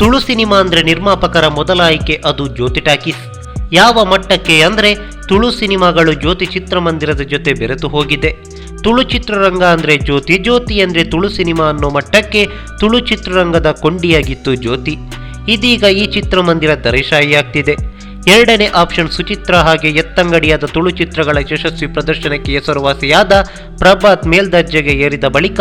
Tulu cinema ಅಂದರೆ ನಿರ್ಮಾಪಕರ ಮೊದಲ ಆಯ್ಕೆ ಅದು ಜ್ಯೋತಿ ಟಾಕೀಸ್. ಯಾವ ಮಟ್ಟಕ್ಕೆ ಅಂದರೆ ತುಳು ಸಿನಿಮಾಗಳು ಜ್ಯೋತಿ ಚಿತ್ರಮಂದಿರದ ಜೊತೆ ಬೆರೆತು ಹೋಗಿದೆ. ತುಳು ಚಿತ್ರರಂಗ ಅಂದರೆ ಜ್ಯೋತಿ, ಜ್ಯೋತಿ ಅಂದರೆ ತುಳು ಸಿನಿಮಾ ಅನ್ನೋ ಮಟ್ಟಕ್ಕೆ ತುಳು ಚಿತ್ರರಂಗದ ಕೊಂಡಿಯಾಗಿತ್ತು ಜ್ಯೋತಿ. ಇದೀಗ ಈ ಚಿತ್ರಮಂದಿರ ದರೆಶಾಹಿಯಾಗ್ತಿದೆ. ಎರಡನೇ ಆಪ್ಷನ್ ಸುಚಿತ್ರ ಹಾಗೆ ಎತ್ತಂಗಡಿಯಾದ ತುಳು ಚಿತ್ರಗಳ ಯಶಸ್ವಿ ಪ್ರದರ್ಶನಕ್ಕೆ ಹೆಸರುವಾಸಿಯಾದ ಪ್ರಭಾತ್ ಮೇಲ್ದರ್ಜೆಗೆ ಏರಿದ ಬಳಿಕ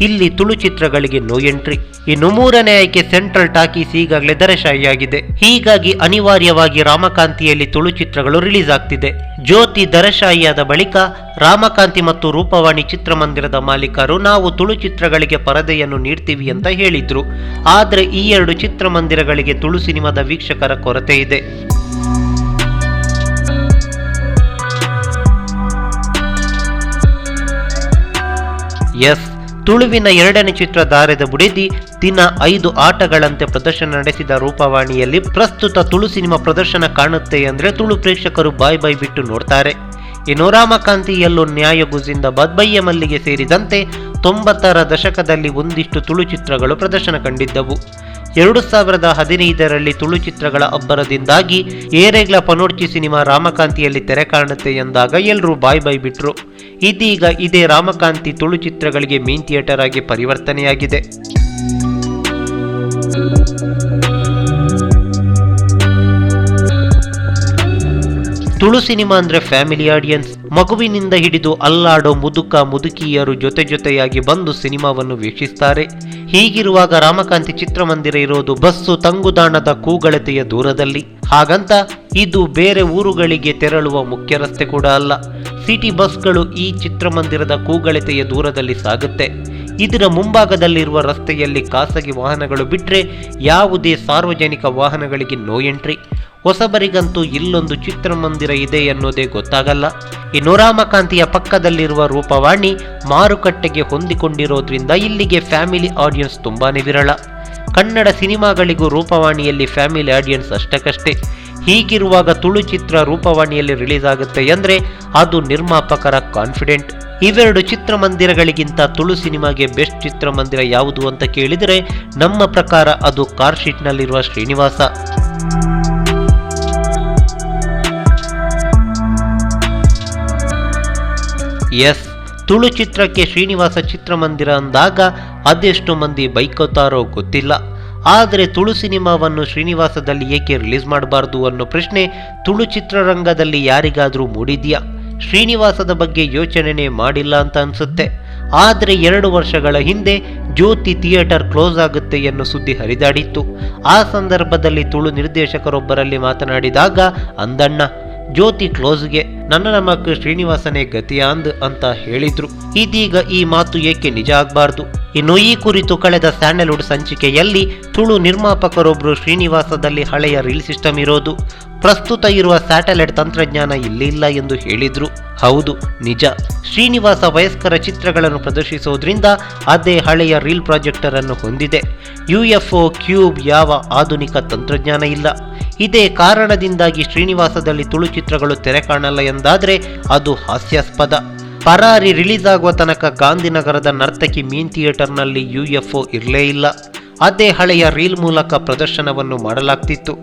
ಇಲ್ಲಿ ತುಳು ಚಿತ್ರಗಳಿಗೆ ನೋ ಎಂಟ್ರಿ. ಇನ್ನು ಮೂರನೇ ಆಯ್ಕೆ ಸೆಂಟ್ರಲ್ ಟಾಕೀಸ್ ಈಗಾಗಲೇ ದರೆಶಾಹಿಯಾಗಿದೆ. ಹೀಗಾಗಿ ಅನಿವಾರ್ಯವಾಗಿ ರಾಮಕಾಂತಿಯಲ್ಲಿ ತುಳು ಚಿತ್ರಗಳು ರಿಲೀಸ್ ಆಗ್ತಿದೆ. ಜ್ಯೋತಿ ದರೆಶಾಹಿಯಾದ ಬಳಿಕ ರಾಮಕಾಂತಿ ಮತ್ತು ರೂಪವಾಣಿ ಚಿತ್ರಮಂದಿರದ ಮಾಲೀಕರು ನಾವು ತುಳು ಚಿತ್ರಗಳಿಗೆ ಪರದೆಯನ್ನು ನೀಡ್ತೀವಿ ಅಂತ ಹೇಳಿದ್ರು. ಆದರೆ ಈ ಎರಡು ಚಿತ್ರಮಂದಿರಗಳಿಗೆ ತುಳು ಸಿನಿಮಾದ ವೀಕ್ಷಕರ ಕೊರತೆ ಇದೆ. ಎಸ್, ತುಳುವಿನ ಎರಡನೇ ಚಿತ್ರ ದಾರದ ಬುಡಿದಿ ದಿನ 5 ಆಟಗಳಂತೆ ಪ್ರದರ್ಶನ ನಡೆಸಿದ ರೂಪವಾಣಿಯಲ್ಲಿ ಪ್ರಸ್ತುತ ತುಳು ಸಿನಿಮಾ ಪ್ರದರ್ಶನ ಕಾಣುತ್ತೆ ಅಂದ್ರೆ ತುಳು ಪ್ರೇಕ್ಷಕರು ಬಾಯ್ ಬಿಟ್ಟು ನೋಡ್ತಾರೆ. ಇನ್ನು ರಾಮಕಾಂತಿಯಲ್ಲೂ ನ್ಯಾಯ ಜಿಂದಾಬಾದ್, ಬಯ್ಯ ಮಲ್ಲಿಗೆ ಸೇರಿದಂತೆ 90ರ ದಶಕದಲ್ಲಿ ಒಂದಿಷ್ಟು ತುಳು ಚಿತ್ರಗಳು ಪ್ರದರ್ಶನ ಕಂಡಿದ್ದವು. 2015ರಲ್ಲಿ ತುಳು ಚಿತ್ರಗಳ ಅಬ್ಬರದಿಂದಾಗಿ ಏರೆಗ್ಲ ಪನೋಡ್ಚಿ ಸಿನಿಮಾ ರಾಮಕಾಂತಿಯಲ್ಲಿ ತೆರೆ ಕಾಣುತ್ತೆ ಎಂದಾಗ ಎಲ್ಲರೂ ಬಾಯ್ ಬಿಟ್ರು. ಇದೀಗ ಇದೇ ರಾಮಕಾಂತಿ ತುಳು ಚಿತ್ರಗಳಿಗೆ ಮೇನ್ ಥಿಯೇಟರ್ ಆಗಿ ಪರಿವರ್ತನೆಯಾಗಿದೆ. ತುಳು ಸಿನಿಮಾ ಅಂದ್ರೆ ಫ್ಯಾಮಿಲಿ ಆಡಿಯನ್ಸ್. ಮಗುವಿನಿಂದ ಹಿಡಿದು ಅಲ್ಲಾಡೋ ಮುದುಕಿಯರು ಜೊತೆಯಾಗಿ ಬಂದು ಸಿನಿಮಾವನ್ನು ವೀಕ್ಷಿಸ್ತಾರೆ. ಹೀಗಿರುವಾಗ ರಾಮಕಾಂತಿ ಚಿತ್ರಮಂದಿರ ಇರೋದು ಬಸ್ಸು ತಂಗುದಾಣದ ಕೂಗಳತೆಯ ದೂರದಲ್ಲಿ. ಹಾಗಂತ ಇದು ಬೇರೆ ಊರುಗಳಿಗೆ ತೆರಳುವ ಮುಖ್ಯ ರಸ್ತೆ ಕೂಡ ಅಲ್ಲ. ಸಿಟಿ ಬಸ್ಗಳು ಈ ಚಿತ್ರಮಂದಿರದ ಕೂಗಳತೆಯ ದೂರದಲ್ಲಿ ಸಾಗುತ್ತೆ. ಇದರ ಮುಂಭಾಗದಲ್ಲಿರುವ ರಸ್ತೆಯಲ್ಲಿ ಖಾಸಗಿ ವಾಹನಗಳು ಬಿಟ್ಟರೆ ಯಾವುದೇ ಸಾರ್ವಜನಿಕ ವಾಹನಗಳಿಗೆ ನೋ ಎಂಟ್ರಿ. ಹೊಸಬರಿಗಂತೂ ಇಲ್ಲೊಂದು ಚಿತ್ರಮಂದಿರ ಇದೆ ಎನ್ನುವುದೇ ಗೊತ್ತಾಗಲ್ಲ. ಇನ್ನು ರಾಮಕಾಂತಿಯ ಪಕ್ಕದಲ್ಲಿರುವ ರೂಪವಾಣಿ ಮಾರುಕಟ್ಟೆಗೆ ಹೊಂದಿಕೊಂಡಿರೋದ್ರಿಂದ ಇಲ್ಲಿಗೆ ಫ್ಯಾಮಿಲಿ ಆಡಿಯನ್ಸ್ ತುಂಬಾನೇ ವಿರಳ. ಕನ್ನಡ ಸಿನಿಮಾಗಳಿಗೂ ರೂಪವಾಣಿಯಲ್ಲಿ ಫ್ಯಾಮಿಲಿ ಆಡಿಯನ್ಸ್ ಅಷ್ಟಕ್ಕಷ್ಟೇ. ಹೀಗಿರುವಾಗ ತುಳು ಚಿತ್ರ ರೂಪವಾಣಿಯಲ್ಲಿ ರಿಲೀಸ್ ಆಗುತ್ತೆ ಅಂದರೆ ಅದು ನಿರ್ಮಾಪಕರ ಕಾನ್ಫಿಡೆಂಟ್. ಇವೆರಡು ಚಿತ್ರಮಂದಿರಗಳಿಗಿಂತ ತುಳು ಸಿನಿಮಾಗೆ ಬೆಸ್ಟ್ ಚಿತ್ರಮಂದಿರ ಯಾವುದು ಅಂತ ಕೇಳಿದರೆ ನಮ್ಮ ಪ್ರಕಾರ ಅದು ಕಾರ್ಶೀಟ್ನಲ್ಲಿರುವ ಶ್ರೀನಿವಾಸ. ಎಸ್, ತುಳು ಚಿತ್ರಕ್ಕೆ ಶ್ರೀನಿವಾಸ ಚಿತ್ರಮಂದಿರ ಅಂದಾಗ ಅದೆಷ್ಟು ಮಂದಿ ಬೈಕೋತಾರೋ ಗೊತ್ತಿಲ್ಲ. ಆದರೆ ತುಳು ಸಿನಿಮಾವನ್ನು ಶ್ರೀನಿವಾಸದಲ್ಲಿ ಏಕೆ ರಿಲೀಸ್ ಮಾಡಬಾರ್ದು ಅನ್ನೋ ಪ್ರಶ್ನೆ ತುಳು ಚಿತ್ರರಂಗದಲ್ಲಿ ಯಾರಿಗಾದರೂ ಮೂಡಿದ್ಯಾ? ಶ್ರೀನಿವಾಸದ ಬಗ್ಗೆ ಯೋಚನೆನೇ ಮಾಡಿಲ್ಲ ಅಂತ ಅನ್ಸುತ್ತೆ. ಆದರೆ 2 ವರ್ಷಗಳ ಹಿಂದೆ ಜ್ಯೋತಿ ಥಿಯೇಟರ್ ಕ್ಲೋಸ್ ಆಗುತ್ತೆ ಎನ್ನೋ ಸುದ್ದಿ ಹರಿದಾಡಿತ್ತು. ಆ ಸಂದರ್ಭದಲ್ಲಿ ತುಳು ನಿರ್ದೇಶಕರೊಬ್ಬರಲ್ಲಿ ಮಾತನಾಡಿದಾಗ ಅಂದಣ್ಣ, ಜ್ಯೋತಿ ಕ್ಲೋಸ್ಗೆ ನನ್ನ ನಮಕ್ ಶ್ರೀನಿವಾಸನೇ ಗತಿಯಾಂದ್ ಅಂತ ಹೇಳಿದ್ರು. ಇದೀಗ ಈ ಮಾತು ಏಕೆ ನಿಜ ಆಗಬಾರ್ದು? ಇನ್ನು ಈ ಕುರಿತು ಕಳೆದ ಸ್ಯಾಂಡಲ್ವುಡ್ ಸಂಚಿಕೆಯಲ್ಲಿ ತುಳು ನಿರ್ಮಾಪಕರೊಬ್ಬರು ಶ್ರೀನಿವಾಸದಲ್ಲಿ ಹಳೆಯ ರೀಲ್ ಸಿಸ್ಟಮ್ ಇರೋದು, ಪ್ರಸ್ತುತ ಇರುವ ಸ್ಯಾಟಲೈಟ್ ತಂತ್ರಜ್ಞಾನ ಇಲ್ಲ ಎಂದು ಹೇಳಿದ್ರು. ಹೌದು, ನಿಜ. ಶ್ರೀನಿವಾಸ ವಯಸ್ಕರ ಚಿತ್ರಗಳನ್ನು ಪ್ರದರ್ಶಿಸೋದ್ರಿಂದ ಅದೇ ಹಳೆಯ ರೀಲ್ ಪ್ರಾಜೆಕ್ಟರ್ ಅನ್ನು ಹೊಂದಿದೆ. UFO ಕ್ಯೂಬ್ ಯಾವ ಆಧುನಿಕ ತಂತ್ರಜ್ಞಾನ ಇಲ್ಲ. ಇದೇ ಕಾರಣದಿಂದಾಗಿ ಶ್ರೀನಿವಾಸದಲ್ಲಿ ತುಳು ಚಿತ್ರಗಳು ತೆರೆ ಕಾಣಲ್ಲ ಎಂದಾದರೆ ಅದು ಹಾಸ್ಯಾಸ್ಪದ. ಪರಾರಿ ರಿಲೀಸ್ ಆಗುವ ತನಕ ಗಾಂಧಿನಗರದ ನರ್ತಕಿ ಮೀನ್ ಥಿಯೇಟರ್ನಲ್ಲಿ UFO ಇರಲೇ ಇಲ್ಲ. ಅದೇ ಹಳೆಯ ರೀಲ್ ಮೂಲಕ ಪ್ರದರ್ಶನವನ್ನು ಮಾಡಲಾಗ್ತಿತ್ತು.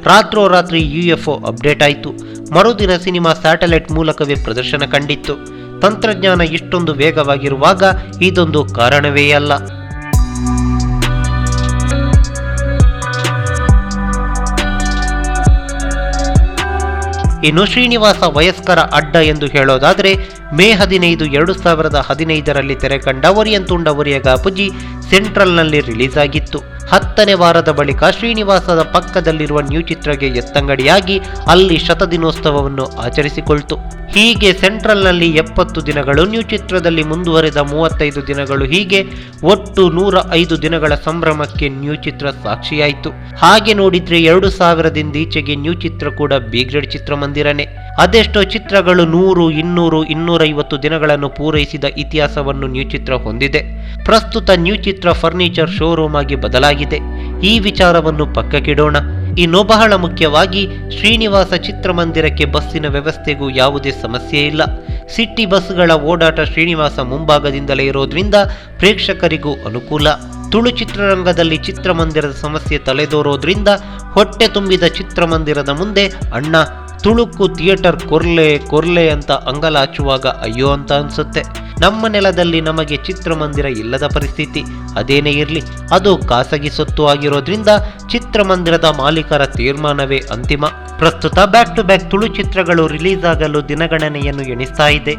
ರಾತ್ರೋರಾತ್ರಿ UFO ಅಪ್ಡೇಟ್ ಆಯಿತು. ಮರುದಿನ ಸಿನಿಮಾ ಸ್ಯಾಟಲೈಟ್ ಮೂಲಕವೇ ಪ್ರದರ್ಶನ ಕಂಡಿತ್ತು. ತಂತ್ರಜ್ಞಾನ ಇಷ್ಟೊಂದು ವೇಗವಾಗಿರುವಾಗ ಇದೊಂದು ಕಾರಣವೇ ಅಲ್ಲ. ಇನ್ನು ಶ್ರೀನಿವಾಸ ವಯಸ್ಕರ ಅಡ್ಡ ಎಂದು ಹೇಳೋದಾದರೆ ಮೇ 15, 2015ರಲ್ಲಿ ತೆರೆ ಕಂಡ ಒರಿಯಂತುಂಡ ಒರಿಯಗ ಅಪ್ಪುಜಿ ಸೆಂಟ್ರಲ್ನಲ್ಲಿ ರಿಲೀಸ್ ಆಗಿತ್ತು. 10ನೇ ವಾರದ ಬಳಿಕ ಶ್ರೀನಿವಾಸದ ಪಕ್ಕದಲ್ಲಿರುವ ನ್ಯೂ ಚಿತ್ರಗೆ ಎತ್ತಂಗಡಿಯಾಗಿ ಅಲ್ಲಿ ಶತದಿನೋತ್ಸವವನ್ನು ಆಚರಿಸಿಕೊಳ್ತು. ಹೀಗೆ ಸೆಂಟ್ರಲ್ನಲ್ಲಿ 70 ದಿನಗಳು, ನ್ಯೂ ಚಿತ್ರದಲ್ಲಿ ಮುಂದುವರೆದ 35 ದಿನಗಳು, ಹೀಗೆ ಒಟ್ಟು 105 ದಿನಗಳ ಸಂಭ್ರಮಕ್ಕೆ ನ್ಯೂ ಚಿತ್ರ ಸಾಕ್ಷಿಯಾಯಿತು. ಹಾಗೆ ನೋಡಿದ್ರೆ 2000ದಿಂದ ಈಚೆಗೆ ನ್ಯೂ ಚಿತ್ರ ಕೂಡ ಬಿ ಗ್ರೇಡ್ ಚಿತ್ರಮಂದಿರನೇ. ಅದೆಷ್ಟೋ ಚಿತ್ರಗಳು 100, 200, 250 ದಿನಗಳನ್ನು ಪೂರೈಸಿದ ಇತಿಹಾಸವನ್ನು ನ್ಯೂ ಚಿತ್ರ ಹೊಂದಿದೆ. ಪ್ರಸ್ತುತ ನ್ಯೂ ಚಿತ್ರ ಫರ್ನಿಚರ್ ಶೋರೂಮ್ ಆಗಿ ಬದಲಾಗಿದೆ. ಈ ವಿಚಾರವನ್ನು ಪಕ್ಕಕ್ಕಿಡೋಣ. ಇನ್ನು ಬಹಳ ಮುಖ್ಯವಾಗಿ ಶ್ರೀನಿವಾಸ ಚಿತ್ರಮಂದಿರಕ್ಕೆ ಬಸ್ಸಿನ ವ್ಯವಸ್ಥೆಗೂ ಯಾವುದೇ ಸಮಸ್ಯೆ ಇಲ್ಲ. ಸಿಟಿ ಬಸ್ಗಳ ಓಡಾಟ ಶ್ರೀನಿವಾಸ ಮುಂಭಾಗದಿಂದಲೇ ಇರೋದ್ರಿಂದ ಪ್ರೇಕ್ಷಕರಿಗೂ ಅನುಕೂಲ. ತುಳು ಚಿತ್ರರಂಗದಲ್ಲಿ ಚಿತ್ರಮಂದಿರದ ಸಮಸ್ಯೆ ತಲೆದೋರೋದ್ರಿಂದ ಹೊಟ್ಟೆ ತುಂಬಿದ ಚಿತ್ರಮಂದಿರದ ಮುಂದೆ ಅಣ್ಣ ತುಳುಕು ಥಿಯೇಟರ್ ಕೊರ್ಲೆ ಅಂತ ಅಂಗಲಾಚುವಾಗ ಅಯ್ಯೋ ಅಂತ ಅನ್ಸುತ್ತೆ. ನಮ್ಮ ನೆಲದಲ್ಲಿ ನಮಗೆ ಚಿತ್ರಮಂದಿರ ಇಲ್ಲದ ಪರಿಸ್ಥಿತಿ. ಅದೇನೇ ಇರಲಿ, ಅದು ಖಾಸಗಿ ಸೊತ್ತು ಆಗಿರೋದ್ರಿಂದ ಚಿತ್ರಮಂದಿರದ ಮಾಲೀಕರ ತೀರ್ಮಾನವೇ ಅಂತಿಮ. ಪ್ರಸ್ತುತ ಬ್ಯಾಕ್ ಟು ಬ್ಯಾಕ್ ತುಳು ಚಿತ್ರಗಳು ರಿಲೀಸ್ ಆಗಲು ದಿನಗಣನೆಯನ್ನು ಎಣಿಸ್ತಾ ಇದೆ.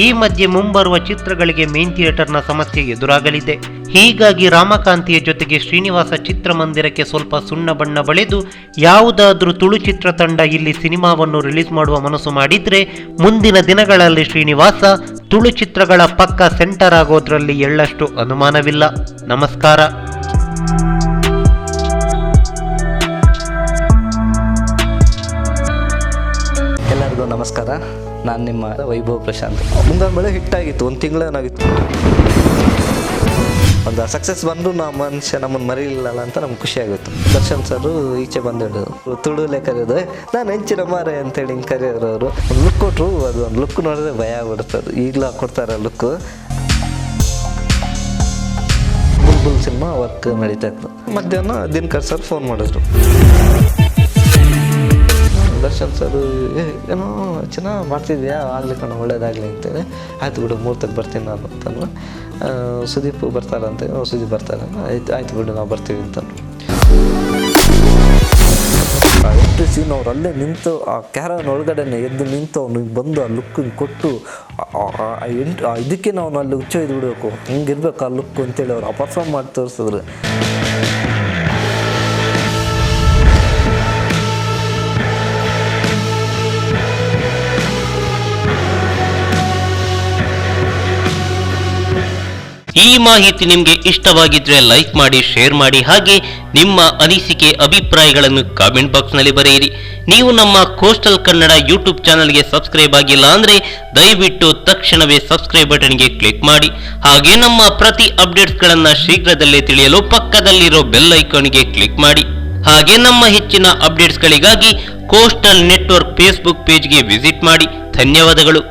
ಈ ಮಧ್ಯೆ ಮುಂಬರುವ ಚಿತ್ರಗಳಿಗೆ ಮೇನ್ ಥಿಯೇಟರ್ನ ಸಮಸ್ಯೆ ಎದುರಾಗಲಿದೆ. ಹೀಗಾಗಿ ರಾಮಕಾಂತಿಯ ಜೊತೆಗೆ ಶ್ರೀನಿವಾಸ ಚಿತ್ರಮಂದಿರಕ್ಕೆ ಸ್ವಲ್ಪ ಸುಣ್ಣ ಬಣ್ಣ ಬಳಿದು ಯಾವುದಾದ್ರೂ ತುಳು ಚಿತ್ರತಂಡ ಇಲ್ಲಿ ಸಿನಿಮಾವನ್ನು ರಿಲೀಸ್ ಮಾಡುವ ಮನಸ್ಸು ಮಾಡಿದ್ರೆ ಮುಂದಿನ ದಿನಗಳಲ್ಲಿ ಶ್ರೀನಿವಾಸ ತುಳು ಚಿತ್ರಗಳ ಪಕ್ಕ ಸೆಂಟರ್ ಆಗೋದ್ರಲ್ಲಿ ಎಳ್ಳಷ್ಟು ಅನುಮಾನವಿಲ್ಲ. ನಮಸ್ಕಾರ. ಎಲ್ಲರಿಗೂ ನಮಸ್ಕಾರ. ನಾನು ನಿಮ್ಮ ವೈಭವ್ ಪ್ರಶಾಂತ್. ಮುಂಗಾರು ಮಳೆ ಹಿಟ್ಟಾಗಿತ್ತು, ಒಂದು ತಿಂಗಳೇನಾಗಿತ್ತು. ಒಂದು ಸಕ್ಸಸ್ ಬಂದು ಮನುಷ್ಯ ನಮ್ಮನ್ನು ಮರೀಲಿಲ್ಲ ಅಂತ ನಮ್ಗೆ ಖುಷಿ ಆಗುತ್ತೆ. ದರ್ಶನ್ ಸರ್ ಈಚೆ ಬಂದಿಡೋದು ತುಳುಲೆ ಕರೆಯೋದು, ನಾನು ಹೆಂಚಿನ ಮಾರೆ ಅಂತೇಳಿ ಹಿಂಗೆ ಕರೆಯೋರು. ಒಂದು ಲುಕ್ ಕೊಟ್ಟರು, ಅದು ಒಂದು ಲುಕ್ ನೋಡಿದ್ರೆ ಭಯ ಆಗ್ಬಿಡ್ತದೆ. ಈಗಲೂ ಕೊಡ್ತಾರೆ ಲುಕ್ಕು. ಬುಲ್ಬುಲ್ ಸಿನಿಮಾ ವರ್ಕ್ ನಡೀತಾ ಇತ್ತು. ಮಧ್ಯಾಹ್ನ ದಿನಕರ್ ಸರ್ ಫೋನ್ ಮಾಡಿದ್ರು. ದರ್ಶನ್ ಸರ್ ಏನೋ ಚೆನ್ನಾಗಿ ಮಾಡ್ತಿದ್ಯಾ, ಆಗಲಿ ಕಣ, ಒಳ್ಳೇದಾಗಲಿ ಅಂತೇಳಿ. ಆಯ್ತು ಬಿಡು, ಮುಹೂರ್ತಕ್ಕೆ ಬರ್ತೀನಿ ನಾನು ಅಂತಂದು. ಸುದೀಪ್ ಬರ್ತಾರಂತೆ. ಸುದೀಪ್ ಬರ್ತಾರೆ, ಆಯ್ತು ಬಿಡು ನಾವು ಬರ್ತೀವಿ ಅಂತಂದು. ಎಷ್ಟು ಸೀನ್ ಅವ್ರು ಅಲ್ಲೇ ನಿಂತು ಆ ಕ್ಯಾರನ್ ಒಳಗಡೆನೆ ಎದ್ದು ನಿಂತು ಅವ್ನು ಬಂದು ಆ ಲುಕ್ ಕೊಟ್ಟು ಇದಕ್ಕೆ ನಾವು ಅಲ್ಲಿ ಹುಚ್ಚೊಯ್ದು ಬಿಡಬೇಕು, ಹಿಂಗಿರ್ಬೇಕು ಆ ಲುಕ್ ಅಂತೇಳಿ ಅವ್ರು ಪರ್ಫಾರ್ಮ್ ಮಾಡಿ ತೋರಿಸಿದ್ರು. ಈ ಮಾಹಿತಿ ನಿಮಗೆ ಇಷ್ಟವಾಗಿದ್ರೆ ಲೈಕ್ ಮಾಡಿ, ಶೇರ್ ಮಾಡಿ, ಹಾಗೆ ನಿಮ್ಮ ಅನಿಸಿಕೆ ಅಭಿಪ್ರಾಯಗಳನ್ನು ಕಾಮೆಂಟ್ ಬಾಕ್ಸ್ನಲ್ಲಿ ಬರೆಯಿರಿ. ನೀವು ನಮ್ಮ ಕೋಸ್ಟಲ್ ಕನ್ನಡ ಯೂಟ್ಯೂಬ್ ಚಾನಲ್ಗೆ ಸಬ್ಸ್ಕ್ರೈಬ್ ಆಗಿಲ್ಲ ಅಂದ್ರೆ ದಯವಿಟ್ಟು ತಕ್ಷಣವೇ ಸಬ್ಸ್ಕ್ರೈಬ್ ಬಟನ್ಗೆ ಕ್ಲಿಕ್ ಮಾಡಿ. ಹಾಗೆ ನಮ್ಮ ಪ್ರತಿ ಅಪ್ಡೇಟ್ಸ್ಗಳನ್ನು ಶೀಘ್ರದಲ್ಲೇ ತಿಳಿಯಲು ಪಕ್ಕದಲ್ಲಿರೋ ಬೆಲ್ ಐಕಾನ್ಗೆ ಕ್ಲಿಕ್ ಮಾಡಿ. ಹಾಗೆ ನಮ್ಮ ಹೆಚ್ಚಿನ ಅಪ್ಡೇಟ್ಸ್ಗಳಿಗಾಗಿ ಕೋಸ್ಟಲ್ ನೆಟ್ವರ್ಕ್ ಫೇಸ್ಬುಕ್ ಪೇಜ್ಗೆ ವಿಸಿಟ್ ಮಾಡಿ. ಧನ್ಯವಾದಗಳು.